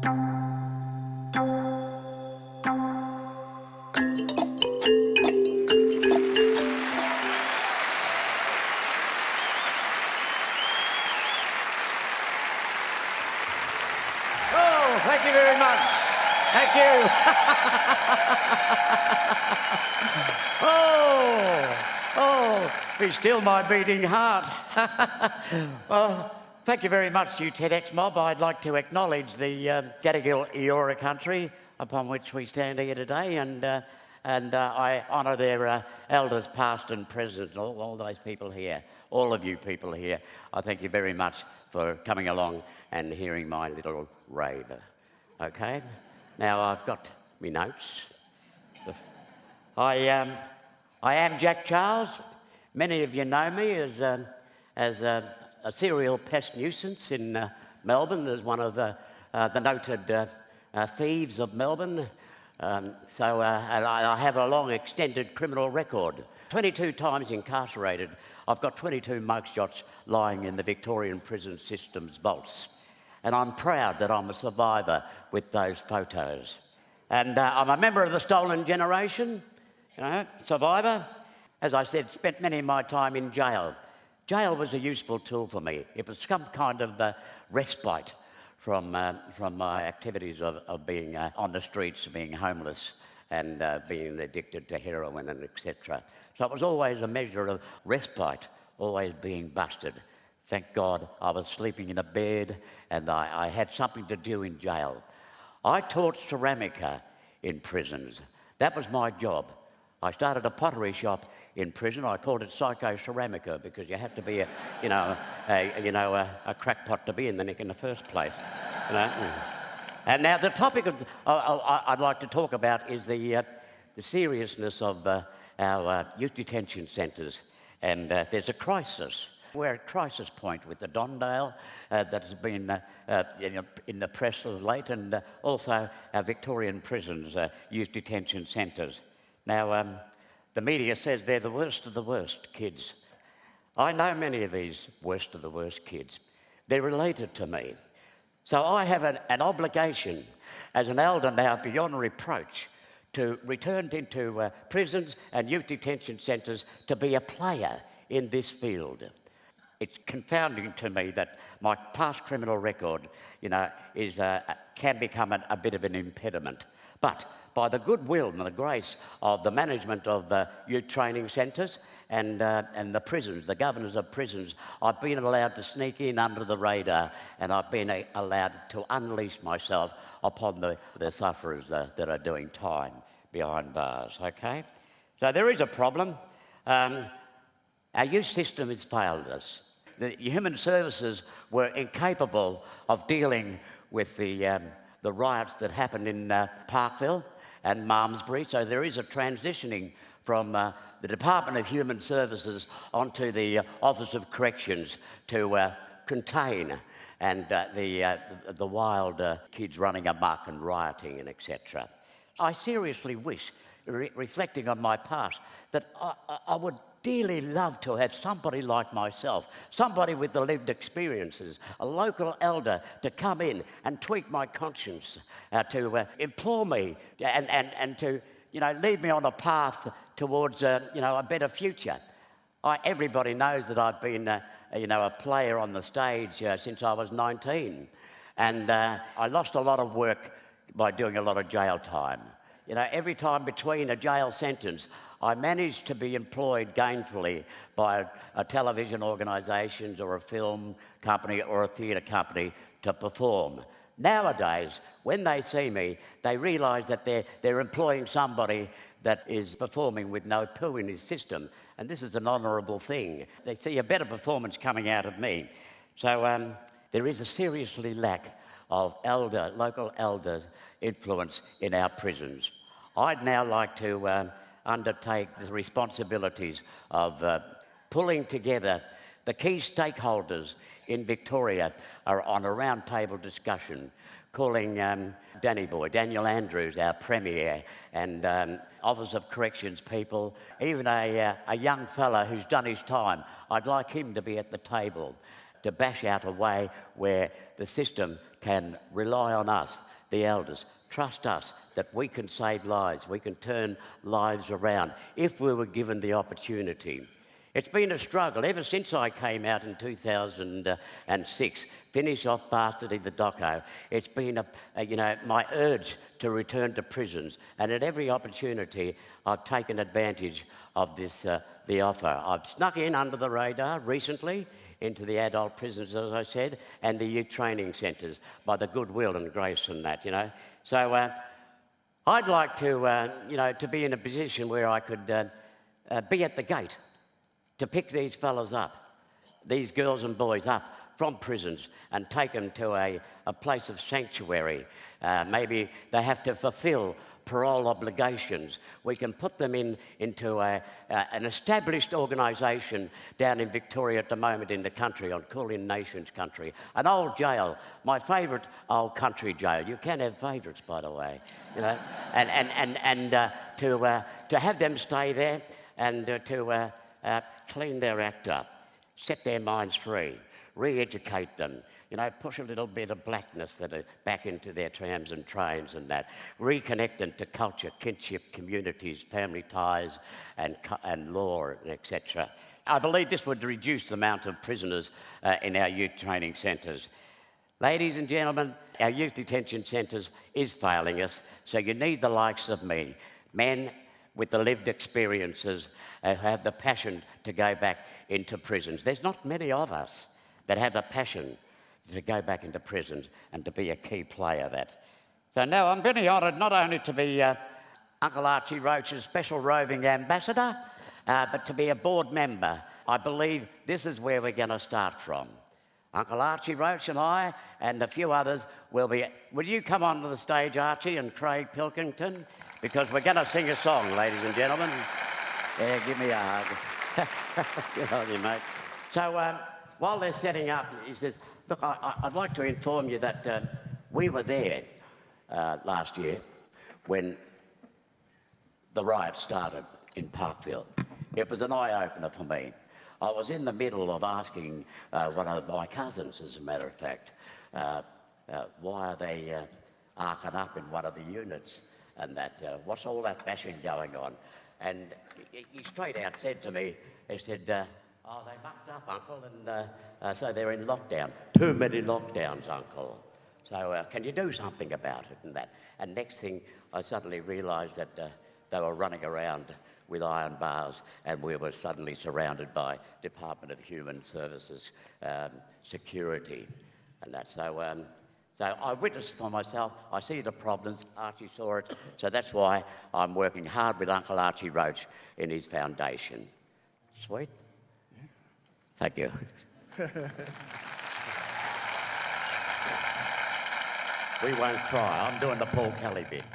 Oh, thank you very much. Thank you. Be still my beating heart. Well, thank you very much, you TEDx mob. I'd like to acknowledge the Gadigal Eora country upon which we stand here today, and I honour their elders past and present, all those people here, all of you people here. I thank you very much for coming along and hearing my little rave. Okay? Now I've got me notes. I am Jack Charles. Many of you know me as a serial pest nuisance in Melbourne, as one of the noted thieves of Melbourne. And I have a long extended criminal record. 22 times incarcerated. I've got 22 mugshots lying in the Victorian prison system's vaults. And I'm proud that I'm a survivor with those photos. And I'm a member of the stolen generation, survivor. As I said, spent many of my time in jail. Jail was a useful tool for me. It was some kind of respite from my activities of being on the streets, being homeless, and being addicted to heroin and etc. So it was always a measure of respite, always being busted. Thank God I was sleeping in a bed and I had something to do in jail. I taught ceramica in prisons. That was my job. I started a pottery shop in prison. I called it psycho-ceramica because you had to be a crackpot to be in the nick in the first place. And now the topic I'd like to talk about is the seriousness of our youth detention centres. And there's a crisis. We're at crisis point with the Dondale that has been in the press of late, and also our Victorian prisons, youth detention centres. Now, the media says they're the worst of the worst kids. I know many of these worst of the worst kids. They're related to me. So I have an obligation as an elder now beyond reproach to return into prisons and youth detention centres to be a player in this field. It's confounding to me that my past criminal record, can become a bit of an impediment. But by the goodwill and the grace of the management of the youth training centres and the prisons, the governors of prisons, I've been allowed to sneak in under the radar, and I've been allowed to unleash myself upon the sufferers that are doing time behind bars, okay? So there is a problem. Our youth system has failed us. The human services were incapable of dealing with the riots that happened in Parkville and Malmesbury, so there is a transitioning from the Department of Human Services onto the Office of Corrections to contain and the wild kids running amok and rioting and etc. I seriously wish, reflecting on my past, that I would dearly love to have somebody like myself, somebody with the lived experiences, a local elder to come in and tweak my conscience, to implore me and to lead me on a path towards a better future. Everybody knows that I've been a player on the stage since I was 19, and I lost a lot of work by doing a lot of jail time. Every time between a jail sentence, I managed to be employed gainfully by a television organisations or a film company or a theatre company to perform. Nowadays, when they see me, they realise that they're employing somebody that is performing with no poo in his system, and this is an honourable thing. They see a better performance coming out of me. So there is a seriously lack of local elders' influence in our prisons. I'd now like to undertake the responsibilities of pulling together the key stakeholders in Victoria on a roundtable discussion, calling Daniel Andrews, our Premier, and Office of Corrections people, even a young fella who's done his time. I'd like him to be at the table. to bash out a way where the system can rely on us, the elders, trust us that we can save lives, we can turn lives around if we were given the opportunity. It's been a struggle ever since I came out in 2006, finished off Bastard in the doco. It's been my urge to return to prisons, and at every opportunity I've taken advantage of this, the offer. I've snuck in under the radar recently into the adult prisons, as I said, and the youth training centres by the goodwill and grace and that, So I'd like to be in a position where I could be at the gate to pick these fellas up, these girls and boys up from prisons and take them to a place of sanctuary. Maybe they have to fulfil parole obligations. We can put them into an established organisation down in Victoria at the moment in the country, on Kulin Nations country. An old jail, my favourite old country jail. You can have favourites, by the way, and to have them stay there and to clean their act up, set their minds free, re-educate them, push a little bit of blackness back into their trams and trains and that, reconnect them to culture, kinship, communities, family ties and law, etc. I believe this would reduce the amount of prisoners in our youth training centres. Ladies and gentlemen, our youth detention centres is failing us, so you need the likes of me, men with the lived experiences, have the passion to go back into prisons. There's not many of us that have the passion to go back into prisons and to be a key player that. So now I'm very honoured not only to be Uncle Archie Roach's special roving ambassador, but to be a board member. I believe this is where we're going to start from. Uncle Archie Roach and I and a few others will be... Will you come onto the stage, Archie and Craig Pilkington? Because we're going to sing a song, ladies and gentlemen. Yeah, give me a hug. Good on you, mate. So while they're setting up, he says, look, I'd like to inform you that we were there last year when the riot started in Parkville. It was an eye-opener for me. I was in the middle of asking one of my cousins, as a matter of fact, why are they arcing up in one of the units and that, what's all that bashing going on? And he straight out said to me, he said, oh, they mucked up, Uncle, and so they're in lockdown. Too many lockdowns, Uncle. So can you do something about it and that? And next thing, I suddenly realised that they were running around with iron bars and we were suddenly surrounded by Department of Human Services security and that. So I witnessed for myself, I see the problems, Archie saw it, so that's why I'm working hard with Uncle Archie Roach in his foundation. Sweet? Thank you. We won't cry, I'm doing the Paul Kelly bit.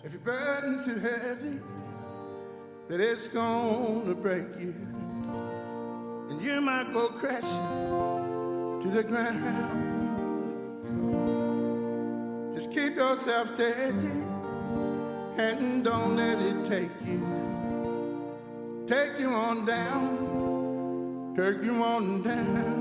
If your burden's too heavy, that it's gonna break you, and you might go crashing to the ground. Just keep yourself steady and don't let it take you on down, take you on down.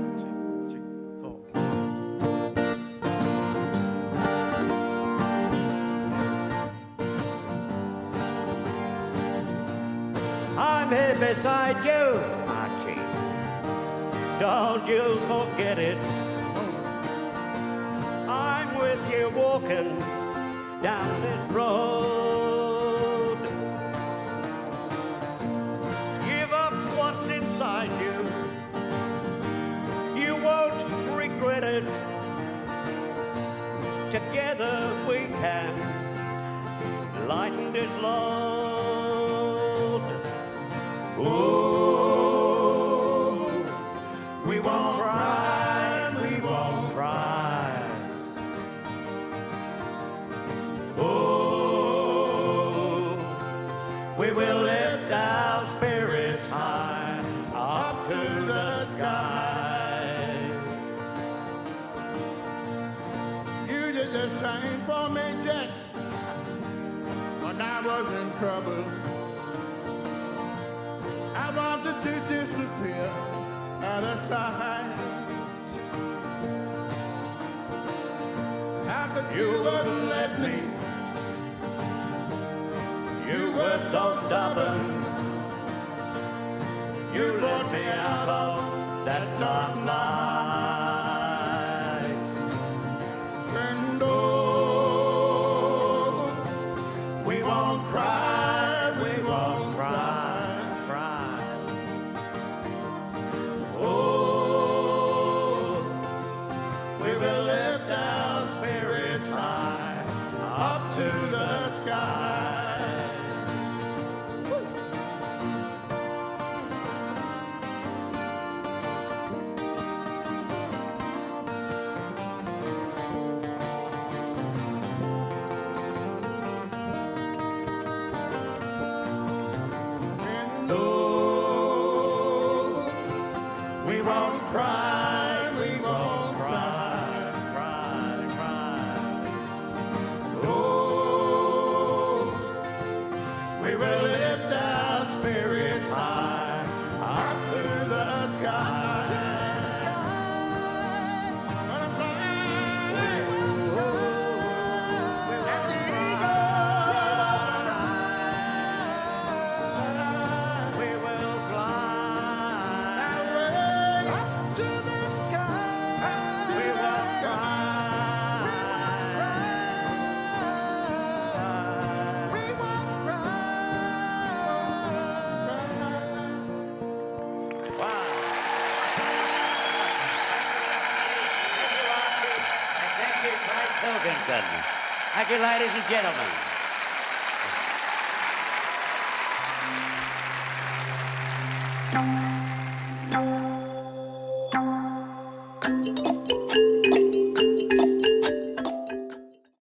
I'm here beside you, Archie. Don't you forget it. I'm with you walking down this road. Give up what's inside you. You won't regret it. Together we can lighten this load. Oh, we won't cry, we won't cry. Oh, we will lift our spirits high up to the sky. You did the same for me, Jack, when I was in trouble. I wanted to disappear out of sight. How could you wouldn't let me? You were so stubborn. You let me out of that dark night. And oh, we won't cry, we won't cry. Oh, we will lift our spirits high up to the sky. And oh, we won't cry, we won't cry. Oh, we will lift our spirits high up to the sky. Gonna fly. As the eagle. We will fly up to the sky. We will fly. We won't cry. Wow. Thank you, Craig Pilkington. Thank you, ladies and gentlemen.